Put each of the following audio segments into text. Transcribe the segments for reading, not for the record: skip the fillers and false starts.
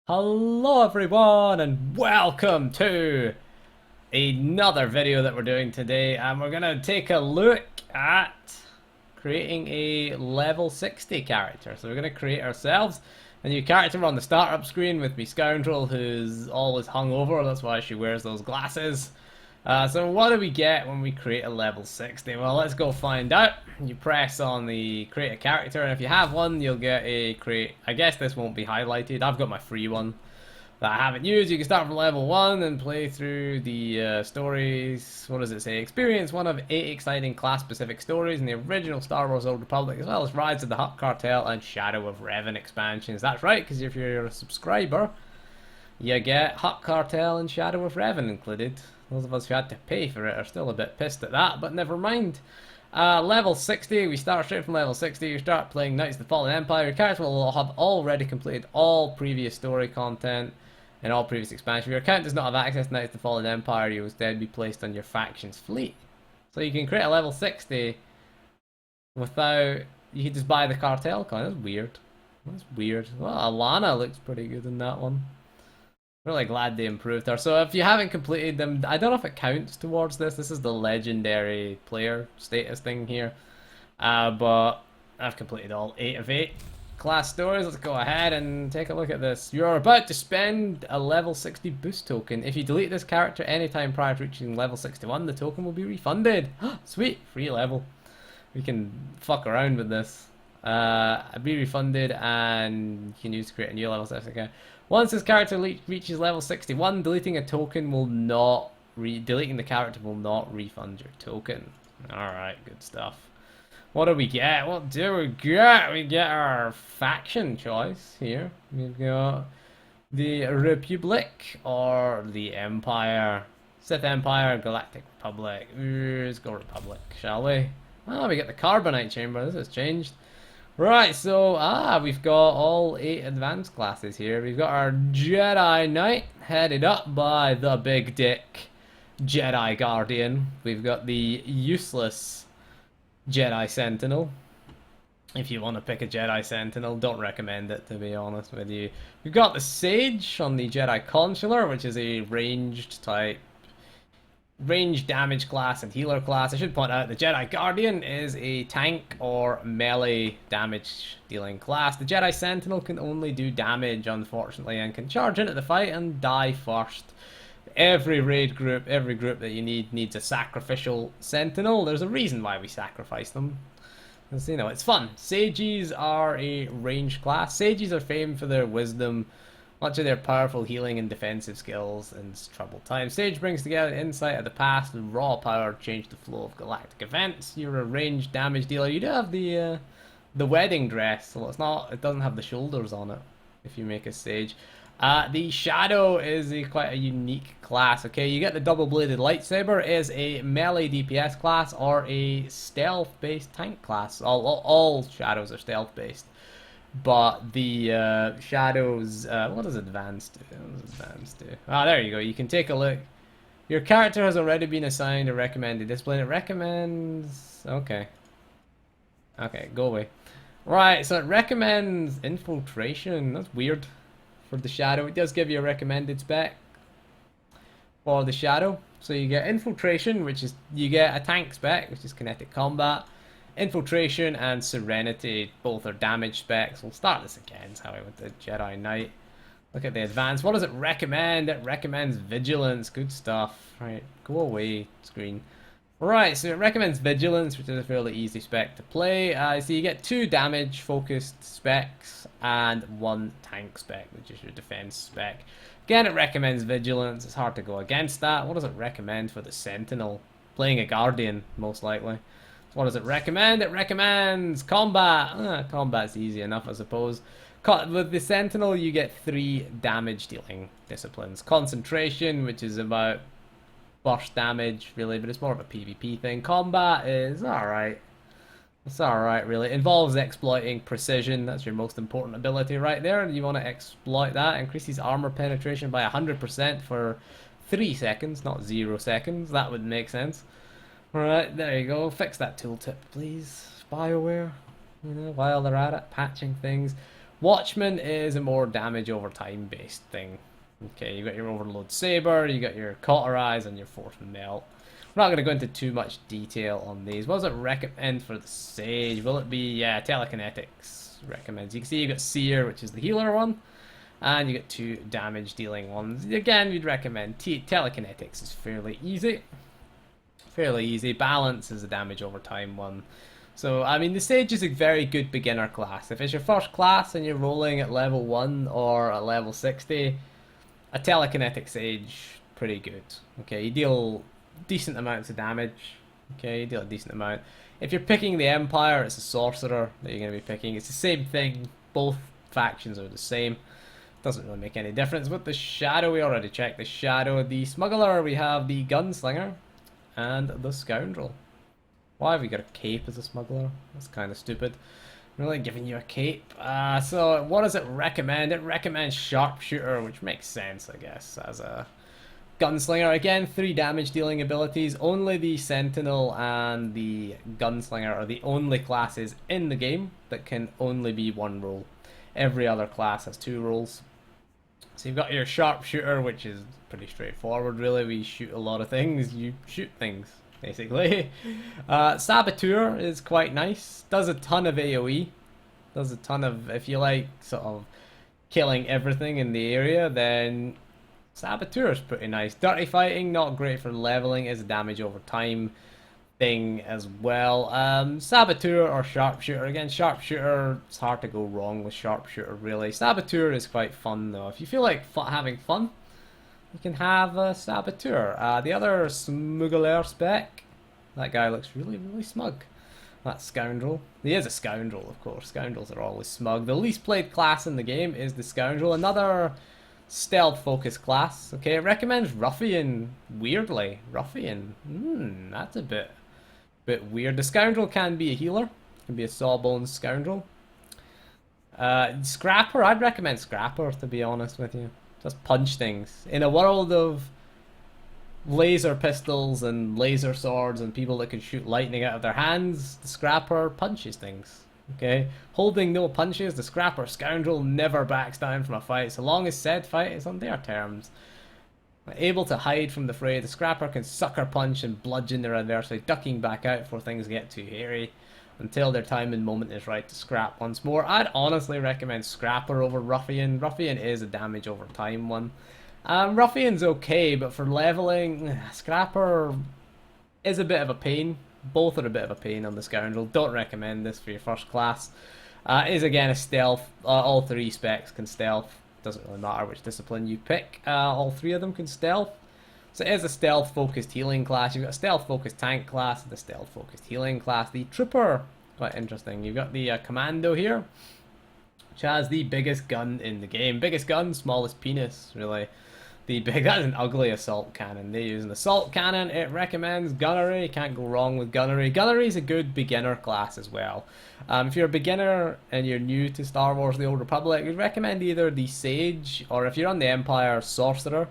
Hello everyone and welcome to another video that we're doing today, and we're gonna take a look at creating a level 60 character. So we're gonna create ourselves a new character on the startup screen with me Scoundrel, who's always hungover. That's why she wears those glasses. So what do we get when we create a level 60? Well, let's go find out. You press on the create a character, and if you have one, you'll get a create. I guess this won't be highlighted. I've got my free one that I haven't used. You can start from level 1 and play through the stories. What does it say? Experience one of 8 exciting class-specific stories in the original Star Wars Old Republic, as well as Rise of the Hutt Cartel and Shadow of Revan expansions. That's right, because if you're a subscriber, you get Hutt Cartel and Shadow of Revan included. Those of us who had to pay for it are still a bit pissed at that, but never mind. Level 60, we start straight from level 60. You start playing Knights of the Fallen Empire. Your character will have already completed all previous story content and all previous expansion. If your account does not have access to Knights of the Fallen Empire, you will instead be placed on your faction's fleet. So you can create a level 60 without... You can just buy the cartel coin. That's weird. That's weird. Well, Alana looks pretty good in that one. Really glad they improved her. So if you haven't completed them, I don't know if it counts towards this. This is the legendary player status thing here. But I've completed all 8 of 8 class stories. Let's go ahead and take a look at this. You're about to spend a level 60 boost token. If you delete this character anytime prior to reaching level 61, the token will be refunded. Sweet, free level. We can fuck around with this. Be refunded, and you can use to create a new level 60. Once this character reaches level 61, deleting a token will not deleting the character will not refund your token. Alright, good stuff. What do we get? What do we get? We get our faction choice here. We've got the Republic or the Empire. Sith Empire, Galactic Republic. Let's go Republic, shall we? Oh, we get the Carbonite Chamber. This has changed. Right, so, we've got all 8 advanced classes here. We've got our Jedi Knight, headed up by the big dick Jedi Guardian. We've got the useless Jedi Sentinel. If you want to pick a Jedi Sentinel, don't recommend it, to be honest with you. We've got the Sage on the Jedi Consular, which is a ranged type range damage class and healer class. I should point out the Jedi Guardian is a tank or melee damage dealing class. The Jedi Sentinel can only do damage, unfortunately, and can charge into the fight and die first. Every raid group, every group that you need needs a sacrificial Sentinel. There's a reason why we sacrifice them. Because, you know, it's fun. Sages are a range class. Sages are famed for their wisdom, much of their powerful healing and defensive skills in troubled times. Sage brings together insight of the past and raw power to change the flow of galactic events. You're a ranged damage dealer. You do have the wedding dress, so it doesn't have the shoulders on it if you make a Sage. The Shadow is quite a unique class. Okay, you get the double-bladed lightsaber is a melee DPS class or a stealth-based tank class. All Shadows are stealth-based. But the Shadows, what does Advanced do? What does Advanced do? Ah, there you go. You can take a look. Your character has already been assigned a recommended discipline. It recommends... Okay. Okay, go away. Right, so it recommends Infiltration. That's weird for the Shadow. It does give you a recommended spec for the Shadow. So you get Infiltration, which is... You get a tank spec, which is Kinetic Combat. Infiltration and Serenity, both are damage specs. We'll start this again, how with the Jedi Knight. Look at the advance. What does it recommend? It recommends Vigilance. Good stuff. Right, go away, screen. Right, so it recommends Vigilance, which is a fairly easy spec to play. So you get 2 damage-focused specs and 1 tank spec, which is your defense spec. Again, it recommends Vigilance. It's hard to go against that. What does it recommend for the Sentinel? Playing a Guardian, most likely. What does it recommend? It recommends combat. Combat's easy enough, I suppose. With the Sentinel, you get 3 damage dealing disciplines. Concentration, which is about burst damage, really, but it's more of a PvP thing. Combat is alright. It's alright, really. It involves exploiting precision. That's your most important ability right there. You want to exploit that. Increases armor penetration by 100% for 3 seconds, not 0 seconds. That would make sense. Alright, there you go. Fix that tooltip, please. BioWare. You know, while they're at it, patching things. Watchman is a more damage over time based thing. Okay, you got your Overload Saber, you got your Cauterize, and your Force Melt. We're not going to go into too much detail on these. What does it recommend for the Sage? Will it be, yeah, Telekinetics recommends. You can see you got Seer, which is the healer one, and you get 2 damage dealing ones. Again, we'd recommend Telekinetics is fairly easy. Fairly easy. Balance is a damage over time one. So, I mean, the Sage is a very good beginner class. If it's your first class and you're rolling at level 1 or at level 60, a Telekinetic Sage, pretty good. Okay, you deal decent amounts of damage. Okay, you deal a decent amount. If you're picking the Empire, it's a Sorcerer that you're going to be picking. It's the same thing. Both factions are the same. Doesn't really make any difference. With the Shadow, we already checked the Shadow. The Smuggler, we have the Gunslinger and the Scoundrel. Why have we got a cape as a Smuggler? That's kind of stupid. Really giving you a cape. So what does it recommend? It recommends Sharpshooter, which makes sense, I guess, as a Gunslinger. Again, 3 damage dealing abilities. Only the Sentinel and the Gunslinger are the only classes in the game that can only be 1 roll. Every other class has 2 rolls. So you've got your Sharpshooter, which is pretty straightforward, really. We shoot a lot of things. You shoot things, basically. Saboteur is quite nice. Does a ton of AoE. Does a ton of, if you like, sort of killing everything in the area, then Saboteur is pretty nice. Dirty Fighting, not great for leveling, is a damage over time thing as well. Saboteur or Sharpshooter. Again, Sharpshooter, it's hard to go wrong with Sharpshooter, really. Saboteur is quite fun, though. If you feel like having fun, you can have a Saboteur. The other Smuggler spec, that guy looks really, really smug. That Scoundrel. He is a Scoundrel, of course. Scoundrels are always smug. The least played class in the game is the Scoundrel. Another stealth-focused class. Okay, it recommends Ruffian, weirdly. Ruffian. That's a bit weird. The Scoundrel can be a healer. Can be a Sawbones Scoundrel. Scrapper, I'd recommend Scrapper, to be honest with you. Just punch things. In a world of laser pistols and laser swords and people that can shoot lightning out of their hands, the Scrapper punches things. Okay? Holding no punches, the Scrapper Scoundrel never backs down from a fight, so long as said fight is on their terms. Able to hide from the fray, the Scrapper can sucker punch and bludgeon their adversary, ducking back out before things get too hairy, until their time and moment is right to scrap once more. I'd honestly recommend Scrapper over Ruffian. Ruffian is a damage over time one. Ruffian's okay, but for leveling, Scrapper is a bit of a pain. Both are a bit of a pain on the Scoundrel. Don't recommend this for your first class. It is again a stealth. All 3 specs can stealth. Doesn't really matter which discipline you pick. All 3 of them can stealth. So it is a stealth-focused healing class. You've got a stealth-focused tank class and a stealth-focused healing class. The Trooper, quite interesting. You've got the Commando here, which has the biggest gun in the game. Biggest gun, smallest penis, really. That's an ugly assault cannon. They use an assault cannon. It recommends gunnery. Can't go wrong with gunnery. Gunnery is a good beginner class as well. If you're a beginner and you're new to Star Wars: The Old Republic, we'd recommend either the Sage, or if you're on the Empire, Sorcerer.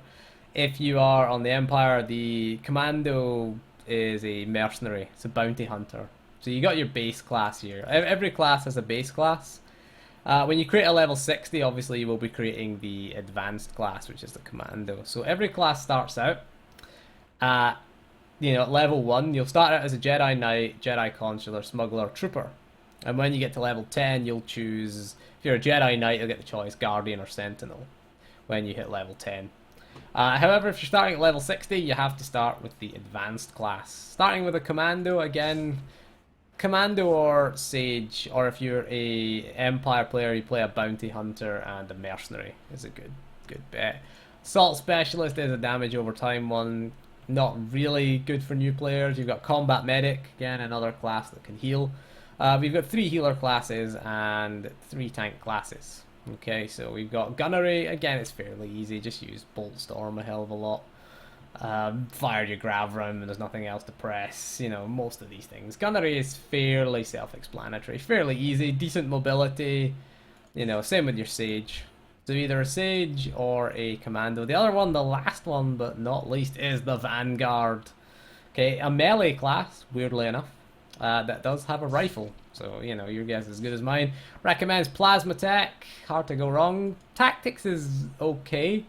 If you are on the Empire, the Commando is a mercenary. It's a bounty hunter. So you got your base class here. Every class has a base class. When you create a level 60, obviously you will be creating the advanced class, which is the Commando. So every class starts out at, at level 1. You'll start out as a Jedi Knight, Jedi Consular, Smuggler, Trooper. And when you get to level 10, you'll choose, if you're a Jedi Knight, you'll get the choice Guardian or Sentinel when you hit level 10. However, if you're starting at level 60, you have to start with the advanced class. Starting with a Commando, again, Commando or Sage, or if you're a Empire player, you play a Bounty Hunter and a Mercenary is a good bet. Assault Specialist is a damage over time one, not really good for new players. You've got Combat Medic, again another class that can heal. We've got 3 healer classes and 3 tank classes. Okay, so we've got Gunnery, again it's fairly easy, just use Bolt Storm a hell of a lot. Fire your grav round and there's nothing else to press, most of these things. Gunnery is fairly self-explanatory, fairly easy, decent mobility, same with your Sage. So either a Sage or a Commando. The other one, the last one but not least, is the Vanguard. Okay, a melee class, weirdly enough. that does have a rifle. So, you know, your guess is as good as mine. Recommends plasma tech. Hard to go wrong. Tactics is okay.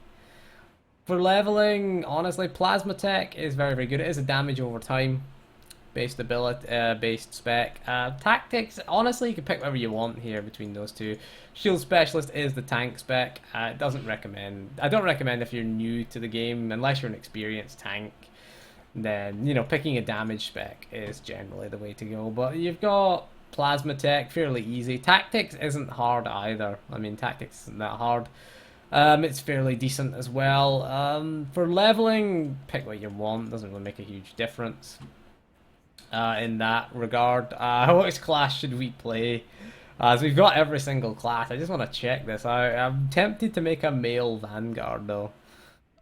For leveling, honestly, plasma tech is very, very good. It is a damage over time based ability, based spec. Tactics, honestly, you can pick whatever you want here between those two. Shield specialist is the tank spec. It doesn't recommend. I don't recommend if you're new to the game, unless you're an experienced tank. Then, you know, picking a damage spec is generally the way to go. But you've got plasma tech, fairly easy. Tactics isn't hard either. I mean, tactics isn't that hard. It's fairly decent as well. For leveling, pick what you want. Doesn't really make a huge difference in that regard. Which class should we play? So we've got every single class. I just want to check this out. I'm tempted to make a male Vanguard, though.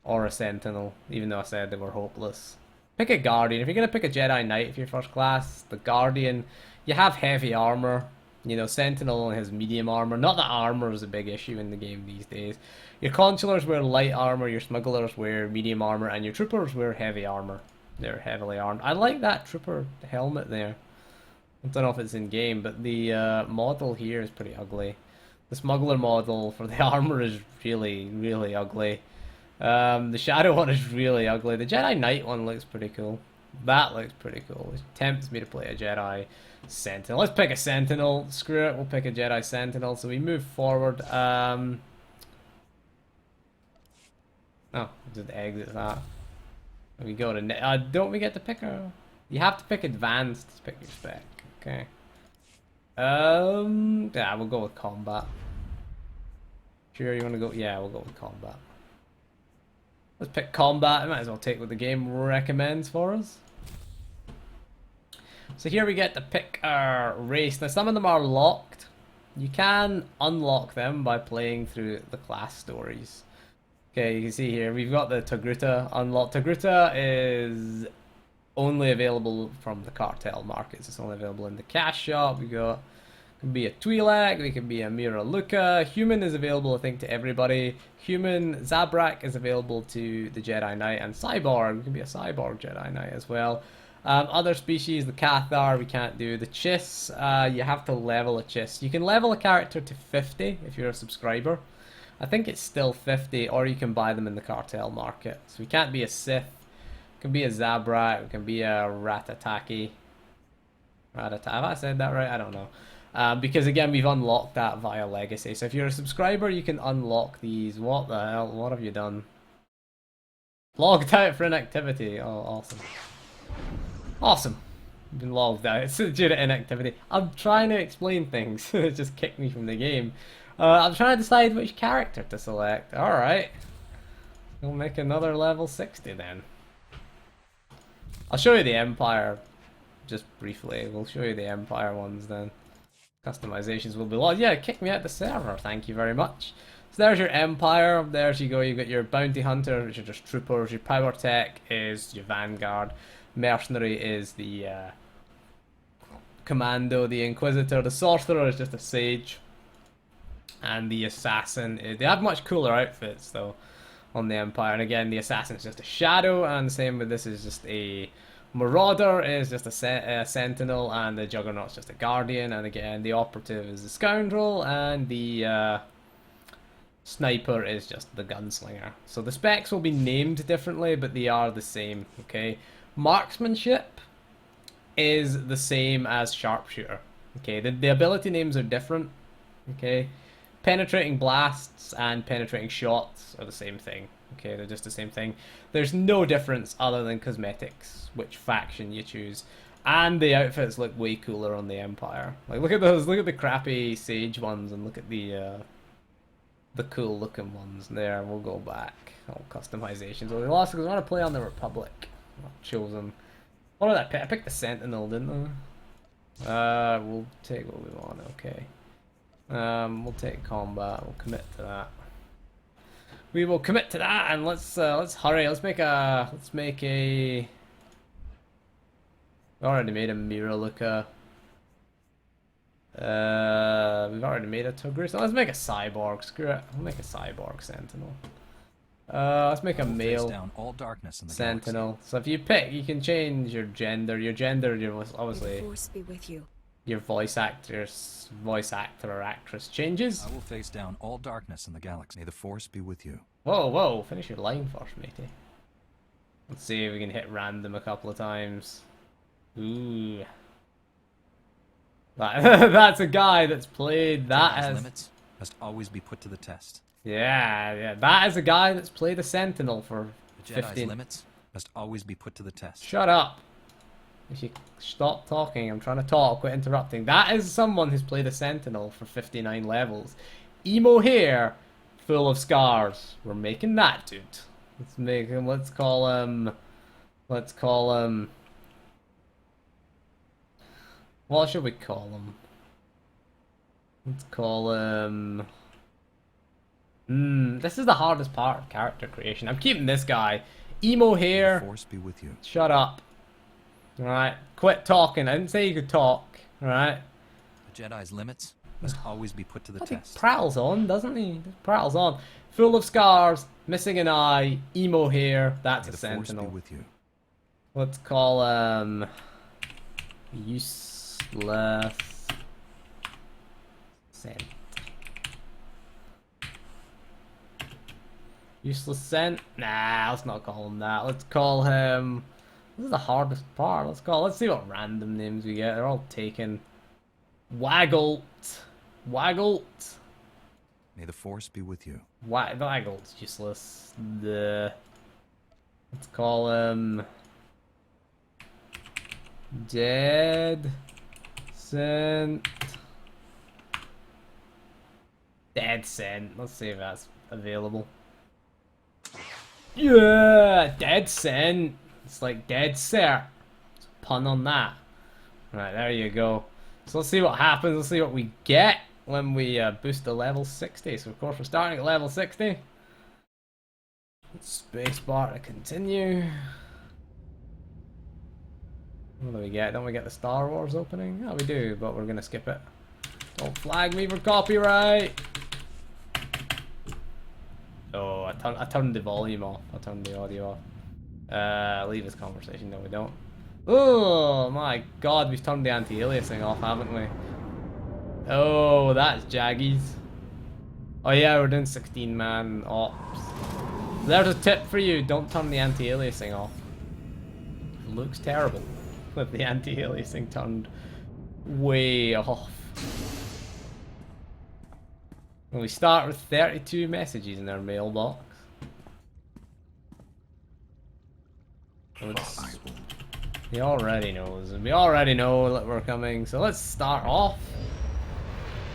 Or a Sentinel, even though I said they were hopeless. Pick a Guardian. If you're going to pick a Jedi Knight for your first class, the Guardian, you have heavy armor. You know, Sentinel only has medium armor. Not that armor is a big issue in the game these days. Your Consulars wear light armor, your Smugglers wear medium armor, and your Troopers wear heavy armor. They're heavily armed. I like that Trooper helmet there. I don't know if it's in game, but the model here is pretty ugly. The Smuggler model for the armor is really, really ugly. The Shadow one is really ugly. The Jedi Knight one looks pretty cool. That looks pretty cool. It tempts me to play a Jedi Sentinel. Let's pick a Sentinel. Screw it, we'll pick a Jedi Sentinel. So we move forward. Oh, just exit that. We go to... don't we get to pick a... You have to pick advanced to pick your spec. Okay. Yeah, we'll go with combat. Sure, you want to go... Yeah, we'll go with combat. Let's pick combat. I might as well take what the game recommends for us. So here we get to pick our race. Now some of them are locked. You can unlock them by playing through the class stories. Okay, you can see here we've got the Togruta unlocked. Togruta is only available from the cartel markets. It's only available in the cash shop. We got... Can be a Twi'lek, we can be a Mira Luca. Human is available, I think, to everybody. Human Zabrak is available to the Jedi Knight, and Cyborg, we can be a Cyborg Jedi Knight as well. Other species, the Cathar, we can't do. The Chiss, you have to level a Chiss. You can level a character to 50 if you're a subscriber. I think it's still 50, or you can buy them in the cartel market. So we can't be a Sith. We can be a Zabrak, we can be a Ratataki. Have I said that right? I don't know. Because again, we've unlocked that via Legacy. So if you're a subscriber, you can unlock these. What the hell? What have you done? Logged out for inactivity. Oh, awesome. Awesome. You've been logged out. It's due to inactivity. I'm trying to explain things. It just kicked me from the game. I'm trying to decide which character to select. Alright. We'll make another level 60 then. I'll show you the Empire just briefly. We'll show you the Empire ones then. Customizations will be lost. Yeah, kick me out the server. Thank you very much. So there's your Empire. There you go. You've got your Bounty Hunter, which are just troopers. Your Power Tech is your Vanguard. Mercenary is the Commando. The Inquisitor. The Sorcerer is just a Sage. And the Assassin is... They have much cooler outfits though on the Empire. And again, the Assassin is just a Shadow. And the same with this is just a... Marauder is just a Sentinel, and the Juggernaut's just a Guardian, and again the Operative is a Scoundrel, and the Sniper is just the Gunslinger. So the specs will be named differently, but they are the same, okay? Marksmanship is the same as Sharpshooter, okay? The ability names are different, okay? Penetrating Blasts and Penetrating Shots are the same thing. Okay, they're just the same thing. There's no difference other than cosmetics, which faction you choose. And the outfits look way cooler on the Empire. Like, look at those, look at the crappy Sage ones, and look at the cool looking ones there. We'll go back. Oh, customizations. Well, we lost because I want to play on the Republic. I've chosen. What did I pick? I picked the Sentinel, didn't I? We'll take what we want, okay. We'll take combat, we'll commit to that. We will commit to that, and let's hurry. Let's make a. We already made a Mira Luca. We've already made a Togruta. So let's make a Cyborg. Screw it. We'll make a Cyborg Sentinel. Let's make a male down all darkness in the sentinel. So if you pick, you can change your gender. Your gender, obviously The force be with you. your voice actor or actress changes. I will face down all darkness in the galaxy. May the force be with you. Whoa, whoa! Finish your line first, matey. Let's see if we can hit random a couple of times. Ooh. That's a guy that's played that Jedi's as... limits must always be put to the test. Yeah. That is a guy that's played a Sentinel for The Jedi's 15... limits must always be put to the test. Shut up. If you stop talking, I'm trying to talk, quit interrupting. That is someone who's played a Sentinel for 59 levels. Emo hair, full of scars. We're making that dude. Let's make him, let's call him... What should we call him? Let's call him... this is the hardest part of character creation. I'm keeping this guy. Emo May the hair. force be with you. Shut up. Alright, quit talking. I didn't say you could talk. Alright? The Jedi's limits must always be put to the He test. prattles on, doesn't he? He prattles on. Full of scars, missing an eye, emo hair. That's May a the force be sentinel. with you. Let's call useless scent. Useless scent? Nah, let's not call him that. Let's call him... This is the hardest part. Let's see what random names we get. They're all taken. Wagglet. Wagglet. May the force be with you. Wagglet's useless. Let's call him... Dead Scent. Dead Scent. Let's see if that's available. Yeah, Dead Scent. It's like Dead Cert. It's a pun on that. Right, there you go. So let's see what happens. Let's see what we get when we boost to level 60. So of course we're starting at level 60. Spacebar to continue. What do we get? Don't we get the Star Wars opening? Yeah, we do, but we're gonna skip it. Don't flag me for copyright! Oh, I turned the volume off. I turned the audio off. Leave this conversation. No, we don't. Oh my god, we've turned the anti-aliasing off, haven't we? Oh, that's jaggies. Oh yeah, we're doing 16-man ops. There's a tip for you, don't turn the anti-aliasing off. It looks terrible with the anti-aliasing turned way off. And we start with 32 messages in our mailbox. He already knows, and we already know that we're coming, so let's start off.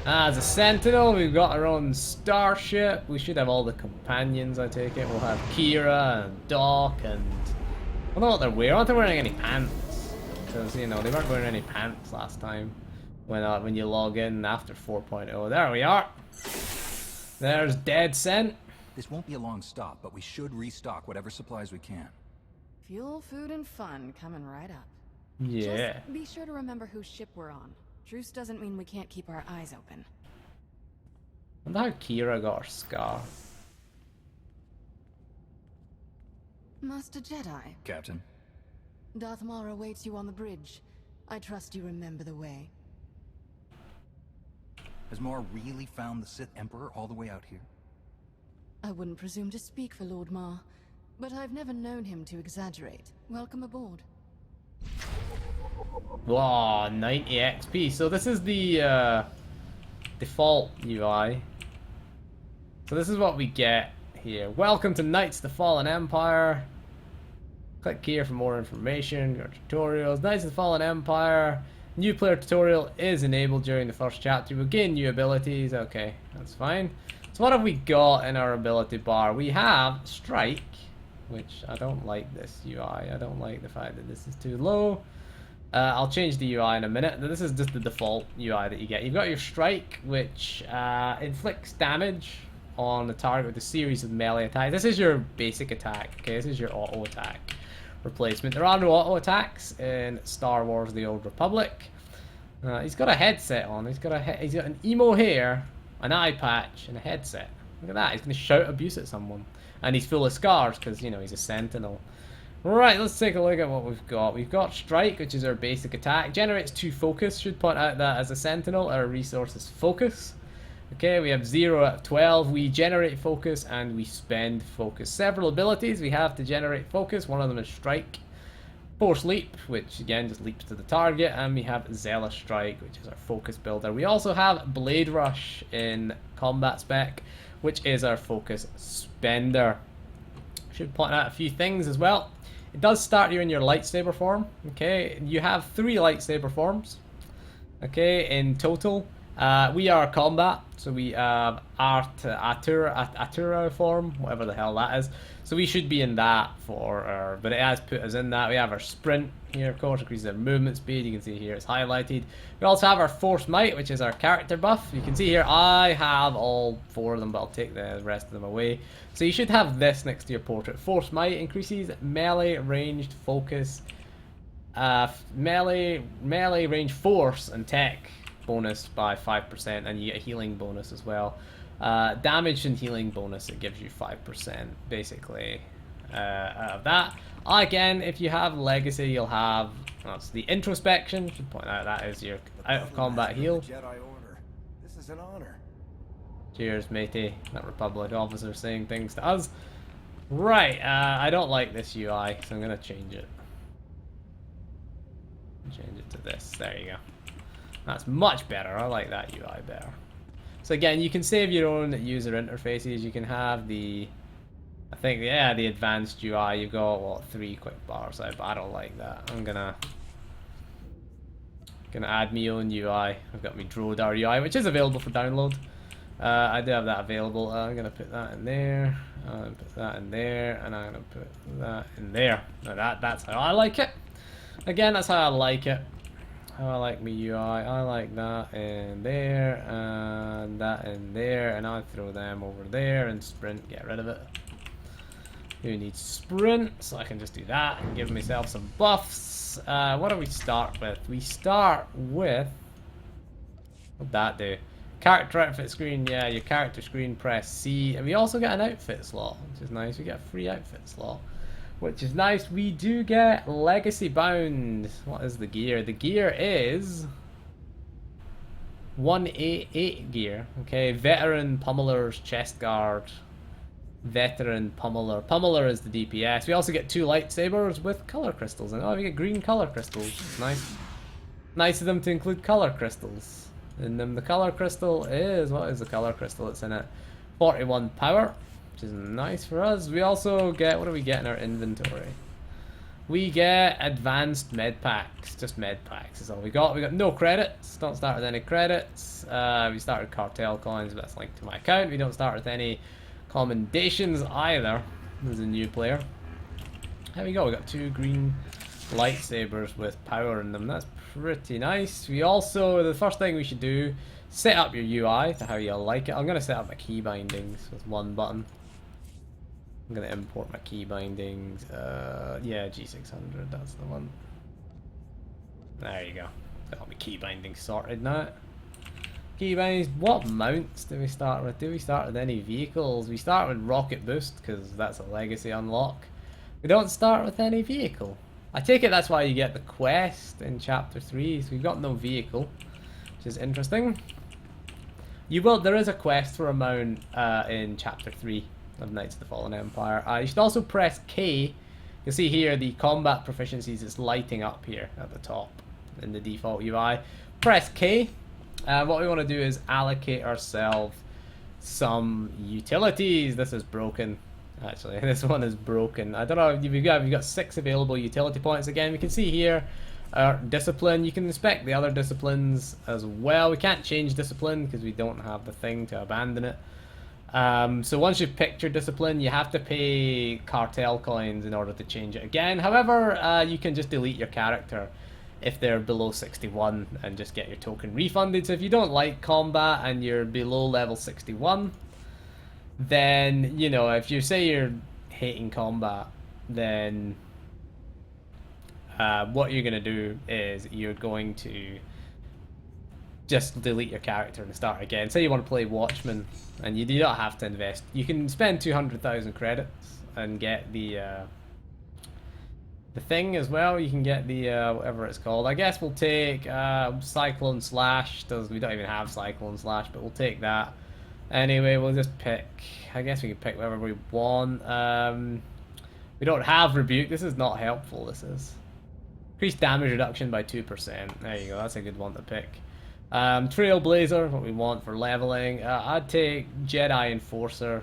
As a Sentinel, we've got our own starship. We should have all the companions, I take it. We'll have Kira and Doc and... I don't know what they're wearing. I don't think they're wearing any pants. Because, you know, they weren't wearing any pants last time. When you log in after 4.0. There we are. There's Dead Scent. This won't be a long stop, but we should restock whatever supplies we can. Fuel, food, and fun coming right up. Yeah. Just be sure to remember whose ship we're on. Truce doesn't mean we can't keep our eyes open. I wonder how Kira got her scar. Master Jedi, Captain. Darth Maul awaits you on the bridge. I trust you remember the way. Has Maul really found the Sith Emperor all the way out here? I wouldn't presume to speak for Lord Ma, but I've never known him to exaggerate. Welcome aboard. Wow, 90 XP. So this is the default UI. So this is what we get here. Welcome to Knights of the Fallen Empire. Click here for more information, your tutorials. Knights of the Fallen Empire. New player tutorial is enabled during the first chapter. We'll gain new abilities. Okay, that's fine. So what have we got in our ability bar? We have Strike, which I don't like this UI. I don't like the fact that this is too low. I'll change the UI in a minute. This is just the default UI that you get. You've got your Strike, which inflicts damage on the target with a series of melee attacks. This is your basic attack. Okay, this is your auto attack replacement. There are no auto attacks in Star Wars: The Old Republic. He's got a headset on. He's got an emo hair, an eye patch, and a headset. Look at that, he's going to shout abuse at someone. And he's full of scars because, you know, he's a sentinel. Right, let's take a look at what we've got. We've got Strike, which is our basic attack. Generates 2 focus. Should point out that as a sentinel, our resource is focus. Okay, we have 0 out of 12. We generate focus and we spend focus. Several abilities we have to generate focus. One of them is Strike. Force Leap, which again just leaps to the target. And we have Zealous Strike, which is our focus builder. We also have Blade Rush in combat spec, which is our focus spender. Should point out a few things as well. It does start you in your lightsaber form. Okay, you have 3 lightsaber forms. Okay, in total. We are combat, so we have Atura form, whatever the hell that is. So we should be in that for our, but it has put us in that. We have our sprint here, of course, increases our movement speed. You can see here it's highlighted. We also have our force might, which is our character buff. You can see here I have all 4 of them, but I'll take the rest of them away. So you should have this next to your portrait. Force might increases melee, ranged, focus, melee, range, force, and tech bonus by 5%, and you get a healing bonus as well. Damage and healing bonus, it gives you 5% basically out of that. Again, if you have legacy, you'll have, that's the introspection. Should point out that is your out of combat heal. Jedi Order. This is an honor. Cheers, matey. That Republic officer saying things to us. Right, I don't like this UI, so I'm gonna change it. Change it to this. There you go. That's much better. I like that UI better. So again, you can save your own user interfaces. You can have the, I think, yeah, the advanced UI. You've got, what, 3 quick bars out, but I don't like that. I'm gonna add my own UI. I've got my Drodar UI, which is available for download. I do have that available. I'm gonna put that in there. I'm gonna put that in there, and I'm gonna put that in there. Now that's how I like it. Again, that's how I like it. How I like my UI. I like that in there and that in there, and I'll throw them over there and sprint, get rid of it. Who needs sprint? So I can just do that and give myself some buffs. What do we start with? We start with, what'd that do? Character outfit screen, yeah, your character screen, press C, and we also get an outfit slot, which is nice. We get a free outfit slot, which is nice. We do get legacy bound. What is the gear? The gear is 188 gear. Okay, veteran pummeler's chest guard. Veteran pummeler. Pummeler is the DPS. We also get 2 lightsabers with color crystals. And oh, we get green color crystals. Nice. Nice of them to include color crystals. And then the color crystal is, what is the color crystal that's in it? 41 power. Which is nice for us. We also get, what do we get in our inventory? We get advanced med packs. Just med packs is all we got. We got no credits. Don't start with any credits. We start with cartel coins, but that's linked to my account. We don't start with any commendations either. As a new player. There we go. We got 2 green lightsabers with power in them. That's pretty nice. We also, the first thing we should do, set up your UI to how you like it. I'm going to set up my key bindings with 1 button. I'm going to import my key bindings. Yeah, G600, that's the one. There you go. Got all my key bindings sorted now. Key bindings, what mounts do we start with? Do we start with any vehicles? We start with rocket boost because that's a legacy unlock. We don't start with any vehicle. I take it that's why you get the quest in chapter 3, so we've got no vehicle, which is interesting. You will, there is a quest for a mount in chapter 3 of Knights of the Fallen Empire. You should also press K. You'll see here the combat proficiencies is lighting up here at the top in the default UI. Press K. What we want to do is allocate ourselves some utilities. This is broken. Actually, this one is broken. I don't know, we've got 6 available utility points. Again, we can see here our discipline. You can inspect the other disciplines as well. We can't change discipline because we don't have the thing to abandon it. So once you've picked your discipline, you have to pay cartel coins in order to change it again. However, you can just delete your character if they're below 61 and just get your token refunded. So if you don't like combat and you're below level 61, then, you know, if you say you're hating combat, then what you're going to do is you're going to just delete your character and start again. Say you want to play Watchman, and you do not have to invest. You can spend 200,000 credits and get the thing as well. You can get the whatever it's called. I guess we'll take Cyclone Slash. We don't even have Cyclone Slash, but we'll take that. Anyway, we'll just pick. I guess we can pick whatever we want. We don't have Rebuke. This is not helpful. This is increased damage reduction by 2%. There you go. That's a good one to pick. Trailblazer, what we want for leveling. I'd take Jedi Enforcer.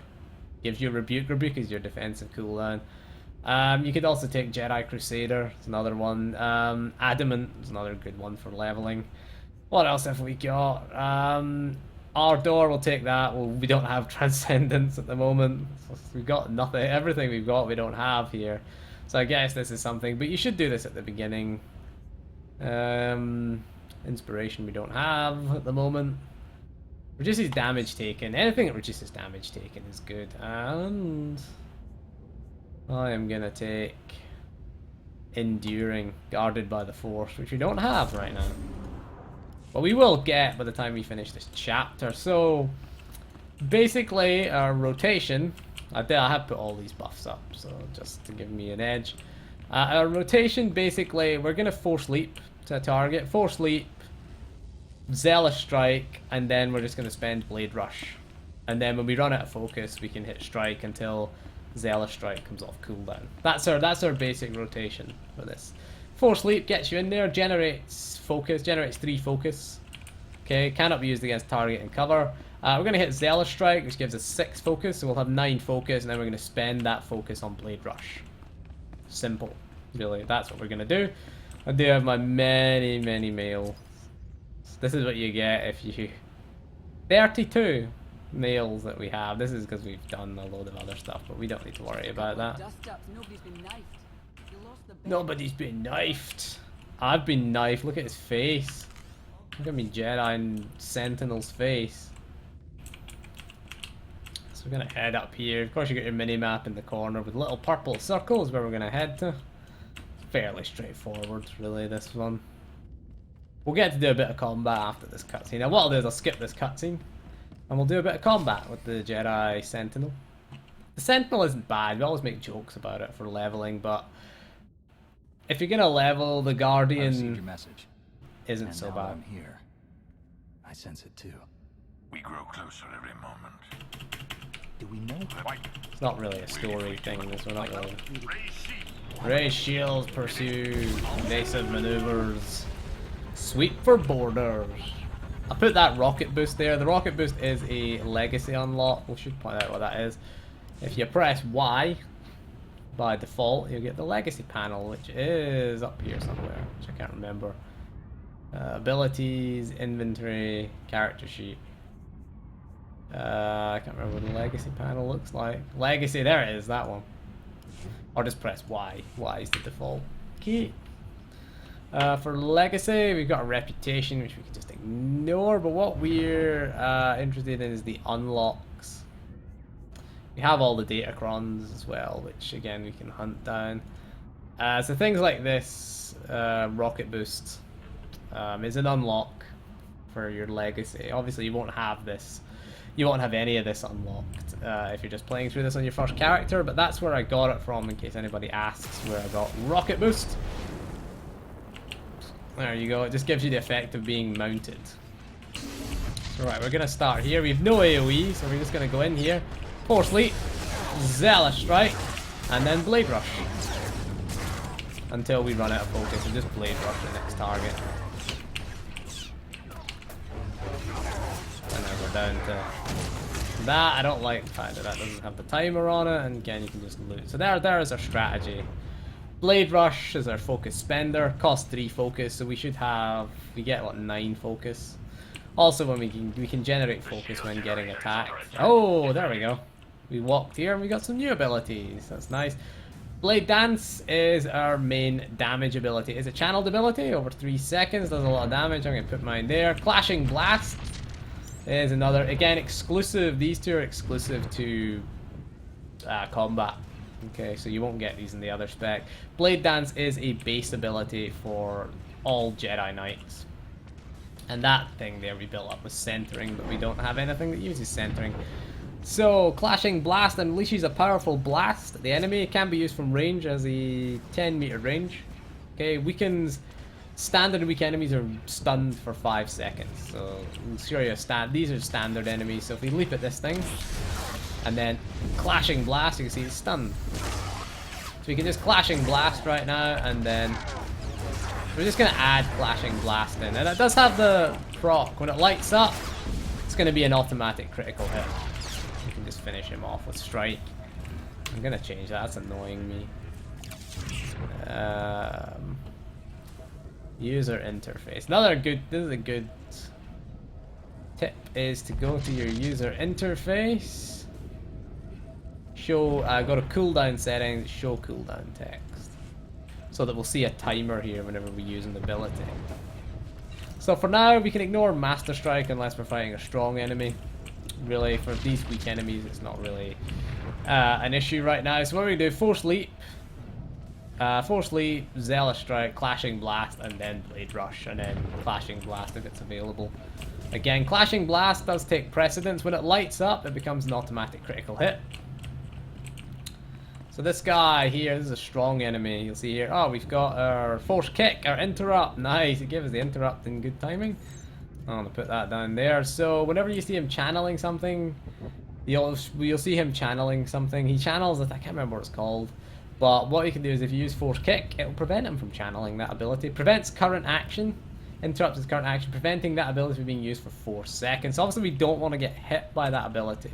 Gives you Rebuke. Rebuke is your defensive cooldown. You could also take Jedi Crusader. It's another one. Adamant is another good one for leveling. What else have we got? Ardor, we'll take that. Well, we don't have Transcendence at the moment. We've got nothing. Everything we've got we don't have here. So I guess this is something. But you should do this at the beginning. Inspiration we don't have at the moment. Reduces damage taken. Anything that reduces damage taken is good. And I am gonna take Enduring, Guarded by the Force, which we don't have right now. But we will get by the time we finish this chapter. So basically our rotation, I have put all these buffs up, so just to give me an edge. Our rotation, basically, we're gonna Force Leap to target, Force Leap, Zealous Strike, and then we're just gonna spend Blade Rush. And then when we run out of focus, we can hit Strike until Zealous Strike comes off cooldown. That's our basic rotation for this. Force Leap gets you in there, generates focus, generates 3 focus. Okay, cannot be used against target and cover. We're going to hit Zealous Strike, which gives us 6 focus, so we'll have 9 focus, and then we're going to spend that focus on Blade Rush. Simple, really. That's what we're going to do. I do have my many mails. This is what you get if you... 32 mails that we have. This is because we've done a load of other stuff, but we don't need to worry about that. Nobody's been knifed. I've been knifed. Look at his face. Look at me Jedi and Sentinel's face. So we're gonna head up here. Of course you got your mini-map in the corner with little purple circles where we're gonna head to. Fairly straightforward, really, this one. We'll get to do a bit of combat after this cutscene. Now what I'll do is I'll skip this cutscene and we'll do a bit of combat with the Jedi Sentinel. The Sentinel isn't bad. We always make jokes about it for leveling, but if you're gonna level, the Guardian your message. isn't And so now bad. I'm here. I sense it too. We grow closer every moment. Do we know? It's not really a story thing. This we're not really. Ray shields pursue invasive maneuvers. Sweep for borders. I put that rocket boost there. The rocket boost is a legacy unlock. We should point out what that is. If you press Y, by default, you'll get the legacy panel, which is up here somewhere, which I can't remember. Abilities, inventory, character sheet. I can't remember what the legacy panel looks like. Legacy, there it is, that one. Or just press Y. Y is the default key. For legacy, we've got a reputation, which we can just ignore, but what we're interested in is the unlocks. We have all the datacrons as well, which again we can hunt down. So things like this, rocket boost, is an unlock for your legacy. Obviously you won't have this, you won't have any of this unlocked if you're just playing through this on your first character, but that's where I got it from in case anybody asks where I got rocket boost. There you go, it just gives you the effect of being mounted. Alright, we're gonna start here. We have no AoE, so we're just gonna go in here. Force Leap, Zealous Strike, and then Blade Rush. Until we run out of focus and just Blade Rush the next target. And then go down to that. I don't like the fact that that doesn't have the timer on it, and again you can just loot. So there is our strategy. Blade Rush is our focus spender, costs 3 focus, so we should have, we get what, 9 focus. Also when we can generate focus when getting attacked. Oh, there we go. We walked here and we got some new abilities. That's nice. Blade Dance is our main damage ability. It's a channeled ability over 3 seconds, does a lot of damage. I'm gonna put mine there. Clashing Blast is another, again, exclusive. These two are exclusive to combat. Okay, so you won't get these in the other spec. Blade Dance is a base ability for all Jedi Knights. And that thing there we built up with centering, but we don't have anything that uses centering. So, Clashing Blast unleashes a powerful blast at the enemy. It can be used from range as a 10-meter range. Okay, weakens standard and weak enemies are stunned for 5 seconds. So, I'm sure you these are standard enemies. So if we leap at this thing, and then Clashing Blast, you can see it's stunned. So we can just Clashing Blast right now, and then we're just going to add Clashing Blast in. And it does have the proc. When it lights up, it's going to be an automatic critical hit. You can just finish him off with Strike. I'm going to change that. That's annoying me. User interface. This is a good tip, is to go to your user interface. Show, go to cooldown settings, show cooldown text. So that we'll see a timer here whenever we use an ability. So for now, we can ignore Master Strike unless we're fighting a strong enemy. Really, for these weak enemies, it's not really an issue right now. So what we do, Force Leap, Zealous Strike, Clashing Blast, and then Blade Rush, and then Clashing Blast if it's available. Again, Clashing Blast does take precedence. When it lights up, it becomes an automatic critical hit. So this guy here, this is a strong enemy. You'll see here, oh, we've got our Force Kick, our Interrupt. Nice, it gives us the Interrupt in good timing. I'm going to put that down there. So whenever you see him channeling something, you'll see him channeling something. He channels, I can't remember what it's called. But what you can do is if you use Force Kick, it will prevent him from channeling that ability. Prevents current action. Interrupts his current action, preventing that ability from being used for 4 seconds. So obviously we don't want to get hit by that ability.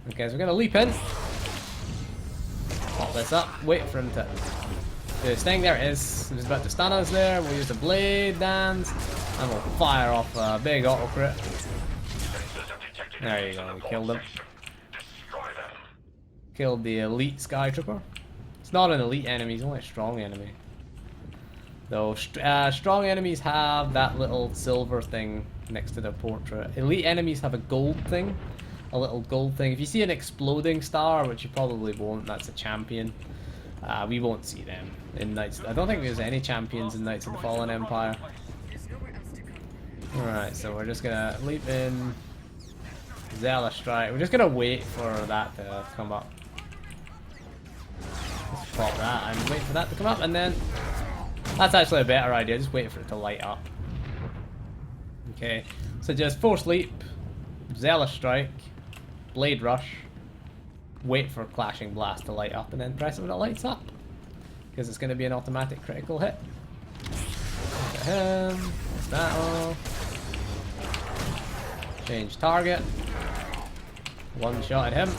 Okay, so we're going to leap in. Pop this up, wait for him to do his thing. There it is. He's about to stun us there. We'll use the Blade Dance, and we'll fire off a big auto crit. There you go, we killed him. Killed the elite Sky Trooper. It's not an elite enemy, he's only a strong enemy. Though strong enemies have that little silver thing next to their portrait. Elite enemies have a gold thing. A little gold thing. If you see an exploding star, which you probably won't, that's a champion. We won't see them in Knights. I don't think there's any champions in Knights of the Fallen Empire. Alright, so we're just gonna leap in. Zealous Strike. We're just gonna wait for that to come up. Let's pop that and wait for that to come up, and then that's actually a better idea. Just wait for it to light up. Okay, so just Force Leap, Zealous Strike, Blade Rush, wait for Clashing Blast to light up, and then press it when it lights up, because it's going to be an automatic critical hit. Look at him. That's that all. Change target. One shot at him.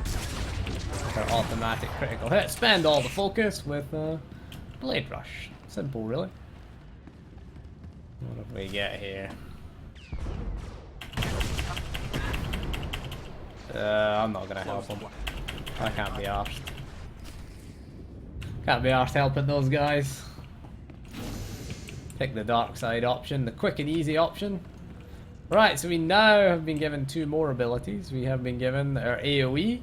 With our automatic critical hit. Spend all the focus with Blade Rush. Simple, really. What have we get here? I'm not gonna help him. I can't be arsed. Can't be arsed helping those guys. Pick the dark side option, the quick and easy option. Right, so we now have been given 2 more abilities. We have been given our AoE,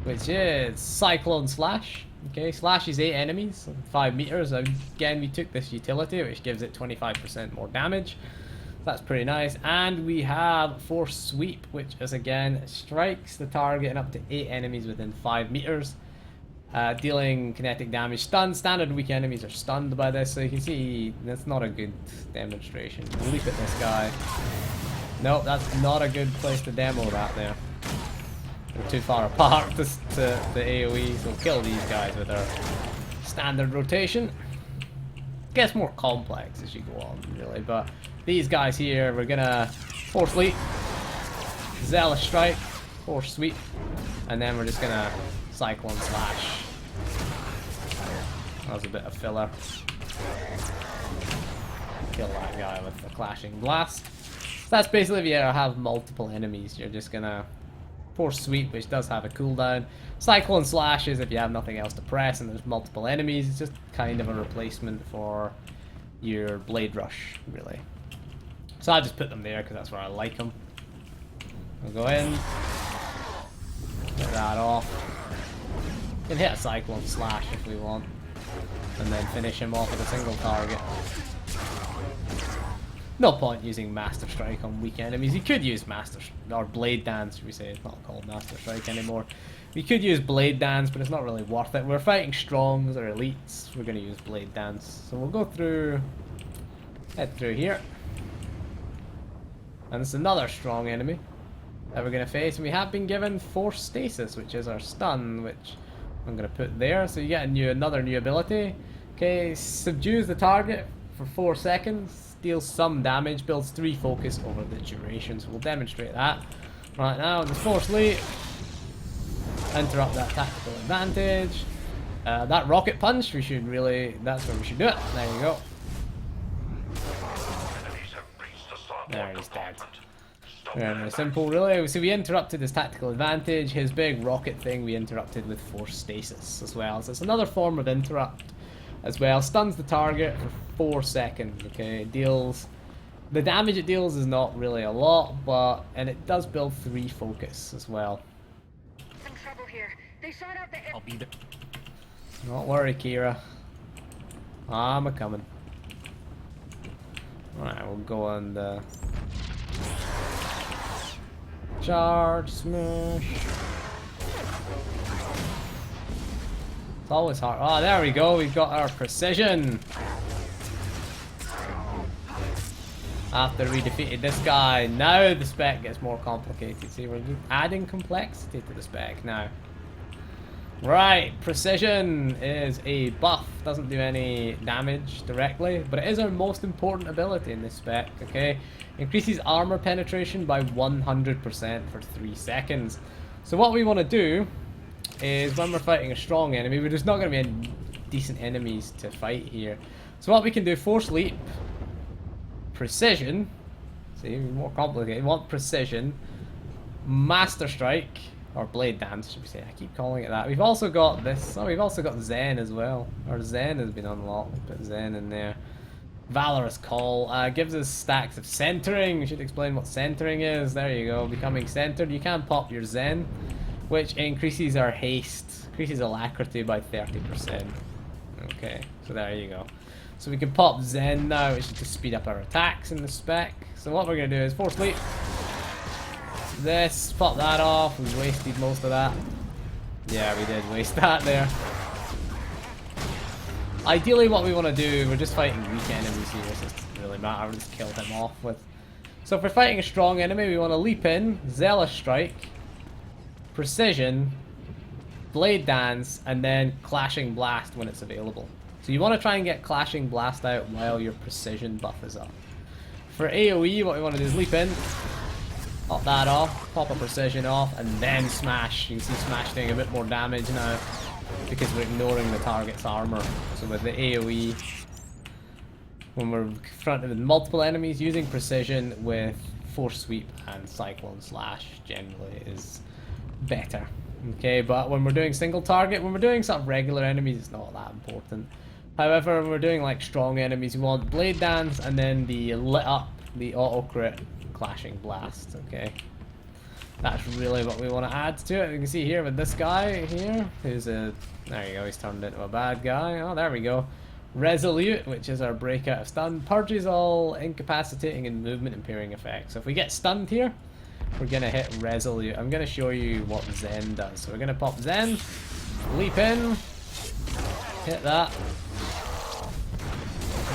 which is Cyclone Slash. Okay, slashes 8 enemies, 5 meters. Again, we took this utility, which gives it 25% more damage. That's pretty nice. And we have Force Sweep, which is again strikes the target and up to 8 enemies within 5 meters, dealing kinetic damage. Stunned, standard weak enemies are stunned by this, so you can see that's not a good demonstration. We'll leap at this guy. Nope, that's not a good place to demo that there. We're too far apart to AoE, so we'll kill these guys with our standard rotation. Gets more complex as you go on, really, but these guys here, we're gonna Force Leap, Zealous Strike, Force Sweep, and then we're just gonna Cyclone Slash. That was a bit of filler. Kill that guy with the Clashing Blast. So that's basically if you have multiple enemies, you're just gonna Force Sweep, which does have a cooldown. Cyclone Slash is if you have nothing else to press and there's multiple enemies. It's just kind of a replacement for your Blade Rush, really. So I'll just put them there because that's where I like them. We'll go in, get that off. We can hit a Cyclone Slash if we want, and then finish him off with a single target. No point using Master Strike on weak enemies. You could use or Blade Dance, should we say. It's not called Master Strike anymore. We could use Blade Dance, but it's not really worth it. We're fighting Strongs or Elites. We're going to use Blade Dance. So we'll go through... head through here. And it's another strong enemy that we're going to face. And we have been given Force Stasis, which is our stun, which I'm going to put there. So you get another new ability. Okay, subdues the target for 4 seconds. Deals some damage, builds 3 focus over the duration. So we'll demonstrate that right now. The Force Leap, interrupt that tactical advantage. That rocket punch, that's where we should do it. There you go. There, he's dead. Very simple, really. So we interrupted his tactical advantage. His big rocket thing we interrupted with Force Stasis as well. So it's another form of interrupt as well. Stuns the target for 4 seconds. Okay, it deals... the damage it deals is not really a lot, and it does build 3 focus as well. Some trouble here. They shot out the... I'll be there. Don't worry, Kira. I'm a-coming. Alright, we'll go on the... charge, smash. It's always hard. Oh, there we go. We've got our precision. After we defeated this guy, now the spec gets more complicated. See, we're adding complexity to the spec now. Right, precision is a buff. Doesn't do any damage directly, but it is our most important ability in this spec, okay? Increases armor penetration by 100% for 3 seconds. So what we want to do is, when we're fighting a strong enemy, we're just not going to be any decent enemies to fight here. So what we can do, Force Leap, Precision, see, more complicated, we want Precision, Master Strike, or Blade Dance, should we say. I keep calling it that. We've also got this, we've also got Zen as well. Or Zen has been unlocked, we'll put Zen in there. Valorous Call, gives us stacks of centering. We should explain what centering is. There you go, becoming centered. You can pop your Zen, which increases our haste, increases alacrity by 30%. Okay, so there you go. So we can pop Zen now, which is to speed up our attacks in the spec. So what we're going to do is Force Leap. This, pop that off. We wasted most of that. Yeah, we did waste that there. Ideally what we want to do, we're just fighting weak enemies here, so it doesn't really matter, we'll just kill them off with. So if we're fighting a strong enemy, we want to leap in, Zealous Strike, Precision, Blade Dance, and then Clashing Blast when it's available. So you want to try and get Clashing Blast out while your Precision buff is up. For AoE, what we want to do is leap in, pop that off, pop a Precision off, and then Smash. You can see Smash doing a bit more damage now, because we're ignoring the target's armor. So with the AoE, when we're confronted with multiple enemies, using Precision with Force Sweep and Cyclone Slash generally is better. Okay, but when we're doing single target, when we're doing sort of regular enemies, it's not that important. However, when we're doing like strong enemies, we want Blade Dance and then the lit up, the auto crit Clashing Blast. Okay, that's really what we want to add to it. You can see here with this guy here, who's a, there you go, he's turned into a bad guy. Oh, there we go. Resolute, which is our breakout of stun, purges all incapacitating and movement impairing effects. So if we get stunned here, we're gonna hit Resolute. I'm gonna show you what Zen does. So we're gonna pop Zen, leap in, hit that,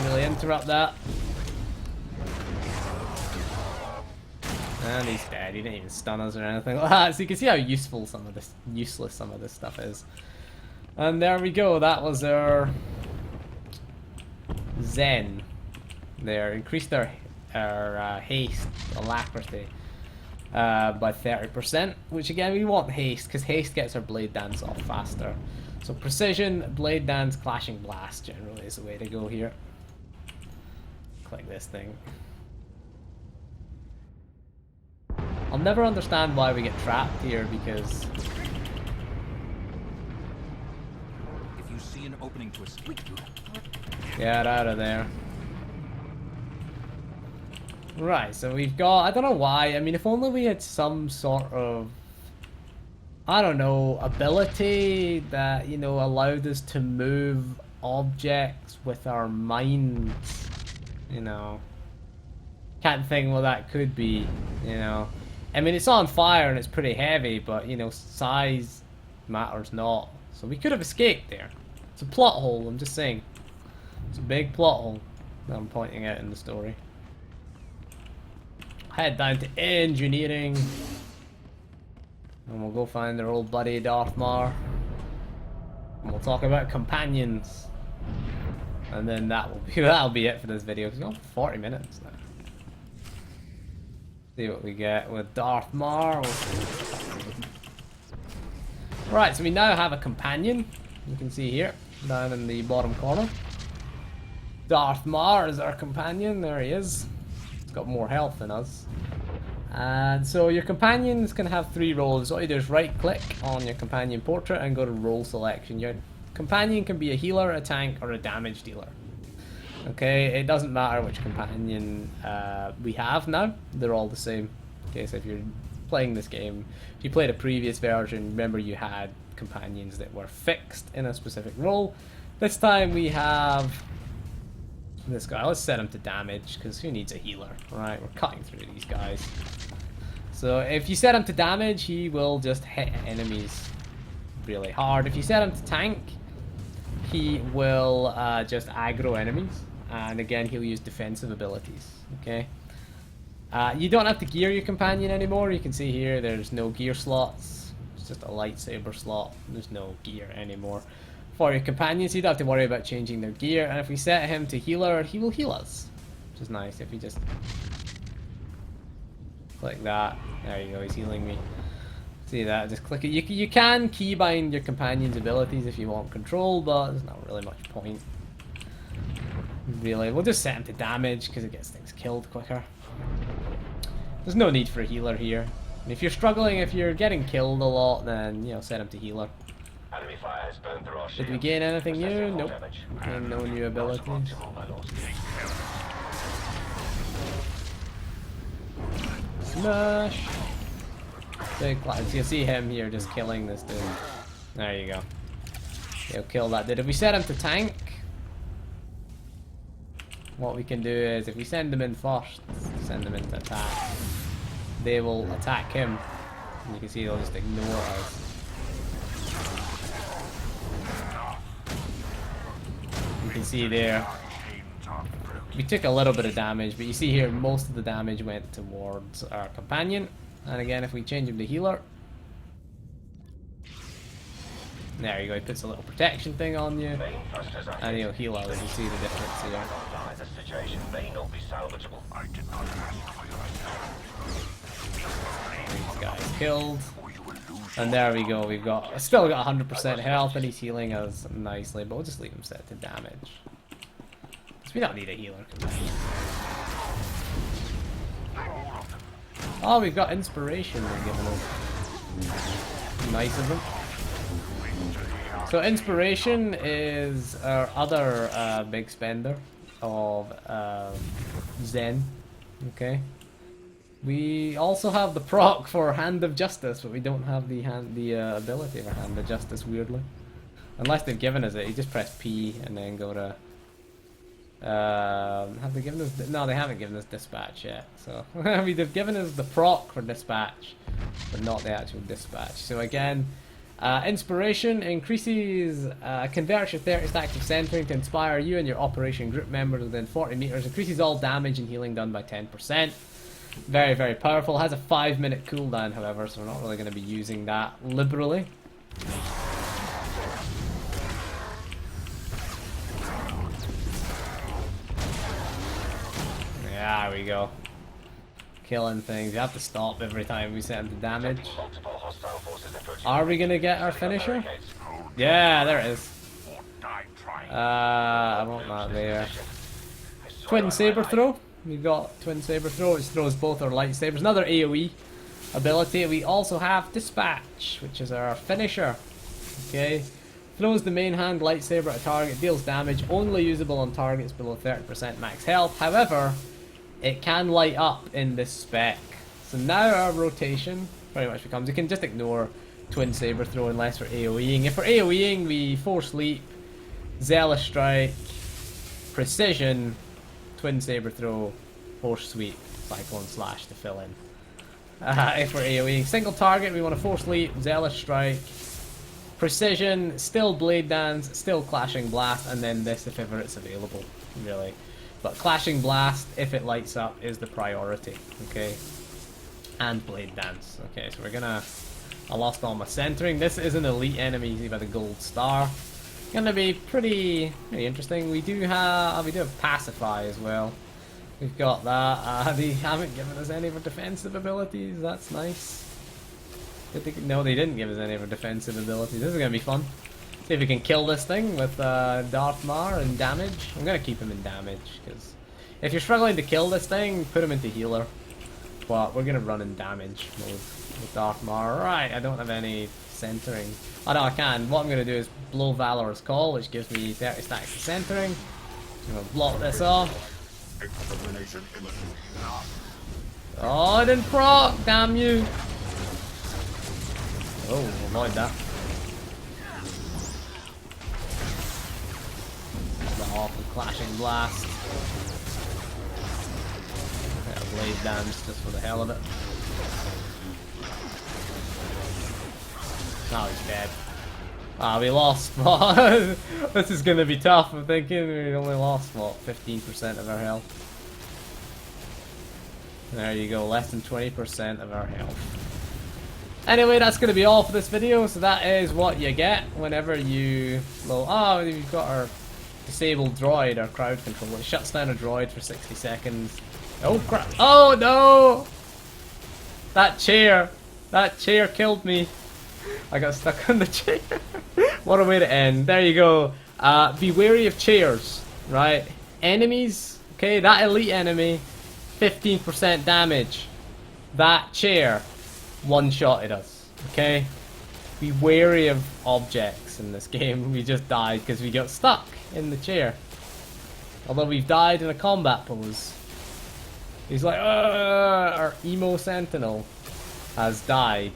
really interrupt that. And he's dead. He didn't even stun us or anything like that. So you can see how useful some of this, useless some of this stuff is. And there we go. That was our Zen. There, increased our haste, alacrity, by 30%. Which again, we want haste because haste gets our Blade Dance off faster. So Precision, Blade Dance, Clashing Blast generally is the way to go here. Click this thing. I'll never understand why we get trapped here because If you see an opening to escape, get out of there. Right, so we've got, I don't know why, I mean if only we had some sort of, I don't know, ability that, you know, allowed us to move objects with our minds, you know. Can't think what that could be, you know. I mean, it's on fire and it's pretty heavy, but, you know, size matters not. So we could have escaped there. It's a plot hole, I'm just saying. It's a big plot hole that I'm pointing out in the story. Head down to engineering. And we'll go find our old buddy Darth Maul. And we'll talk about companions. And then that'll be it for this video. It's gone for 40 minutes now. See what we get with Darth Maul. Right, so we now have a companion. You can see here, down in the bottom corner. Darth Maul is our companion. There he is. He's got more health than us. And so your companions can have 3 roles. All you do is right click on your companion portrait and go to role selection. Your companion can be a healer, a tank, or a damage dealer. Okay, it doesn't matter which companion we have now. They're all the same. Okay, so if you're playing this game, if you played a previous version, remember you had companions that were fixed in a specific role. This time we have this guy. Let's set him to damage, because who needs a healer? Alright, we're cutting through these guys. So if you set him to damage, he will just hit enemies really hard. If you set him to tank, he will just aggro enemies. And again, he'll use defensive abilities. Okay. You don't have to gear your companion anymore. You can see here there's no gear slots. It's just a lightsaber slot. There's no gear anymore for your companions. You don't have to worry about changing their gear. And if we set him to healer, he will heal us, which is nice. If we just click that, there you go, he's healing me. See that? Just click it. You can keybind your companion's abilities if you want control, but there's not really much point. Really, we'll just set him to damage because it gets things killed quicker. There's no need for a healer here. And if you're struggling, if you're getting killed a lot, then, you know, set him to healer. Enemy fire has burned through our Did we shield. gain anything new? Processing more Nope. damage. Gained no new abilities. Responsible, my lord. Smash! Big clouds. You'll see him here just killing this dude. There you go. He'll kill that dude. If we set him to tank, what we can do is, if we send them in first, send them into attack, they will attack him. And you can see they'll just ignore us. You can see there, we took a little bit of damage, but you see here most of the damage went towards our companion. And again, if we change him to healer, there you go, he puts a little protection thing on you, and he'll heal us. You see the difference here. The situation may not be salvageable. I did not ask for your These guys killed. And there we go, we've got, still got 100% health, and he's healing us nicely, but we'll just leave him set to damage. Because we don't need a healer. Oh, we've got inspiration they're giving us. Nice of them. So inspiration is our other big spender of Zen. Okay. We also have the proc for Hand of Justice, but we don't have the ability for Hand of Justice, weirdly. Unless they've given us it. You just press P and then go to... have they given us... No, they haven't given us Dispatch yet. So, I mean, they've given us the proc for Dispatch, but not the actual Dispatch. So again, Inspiration increases, converts your 30 stacks of centering to inspire you and your operation group members within 40 meters. Increases all damage and healing done by 10%. Very, very powerful. Has a 5-minute cooldown, however, so we're not really going to be using that liberally. There we go. Killing things. You have to stop every time we send the damage. Are we going to get our finisher? Yeah, there it is. I want that there. Twin Saber Throw. We've got Twin Saber Throw, which throws both our lightsabers. Another AoE ability. We also have Dispatch, which is our finisher. Okay. Throws the main hand lightsaber at a target, deals damage, only usable on targets below 30% max health. However, it can light up in this spec. So now our rotation pretty much becomes, you can just ignore Twin Saber Throw unless we're AoEing. If we're AoEing, we Force Leap, Zealous Strike, Precision, Twin Saber Throw, Force Sweep. Cyclone Slash to fill in. If we're AoEing single target, we want to Force Leap, Zealous Strike, Precision, still Blade Dance, still Clashing Blast, and then this if ever it's available, really. But Clashing Blast, if it lights up, is the priority, okay? And Blade Dance. Okay, so we're gonna... I lost all my centering. This is an elite enemy, you see by the gold star. Gonna be pretty interesting. We do have Pacify as well. We've got that. They haven't given us any of our defensive abilities. That's nice. No, they didn't give us any of our defensive abilities. This is gonna be fun. See if we can kill this thing with Darth Mar and damage. I'm gonna keep him in damage because if you're struggling to kill this thing, put him into healer. But we're gonna run in damage mode with Darth Mar. Right, I don't have any centering. Oh no, I can. What I'm gonna do is blow Valorous Call, which gives me 30 stacks of centering. I'm gonna block this off. Oh, I didn't proc! Damn you! Oh, avoid that. That awful Clashing Blast. Blade Dance just for the hell of it. Now he's dead. Ah, we lost. This is gonna be tough. I'm thinking we only lost, what, 15% of our health. There you go, less than 20% of our health. Anyway, that's gonna be all for this video. So that is what you get whenever you... Oh, we've got our disabled droid, our crowd control. It shuts down a droid for 60 seconds. Oh crap! Oh no! That chair killed me. I got stuck on the chair. What a way to end. There you go. Be wary of chairs, right? Enemies, okay, that elite enemy, 15% damage. That chair one-shotted us, okay? Be wary of objects in this game. We just died because we got stuck in the chair. Although we've died in a combat pose. He's like, our emo sentinel has died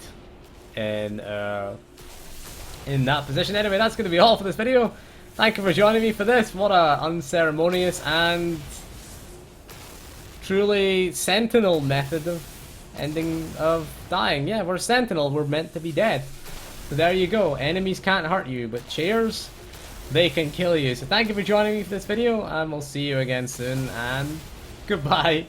in that position. Anyway, that's going to be all for this video. Thank you for joining me for this. What a unceremonious and truly sentinel method of dying. Yeah, we're a sentinel. We're meant to be dead. So there you go. Enemies can't hurt you, but chairs, they can kill you. So thank you for joining me for this video, and we'll see you again soon, and goodbye.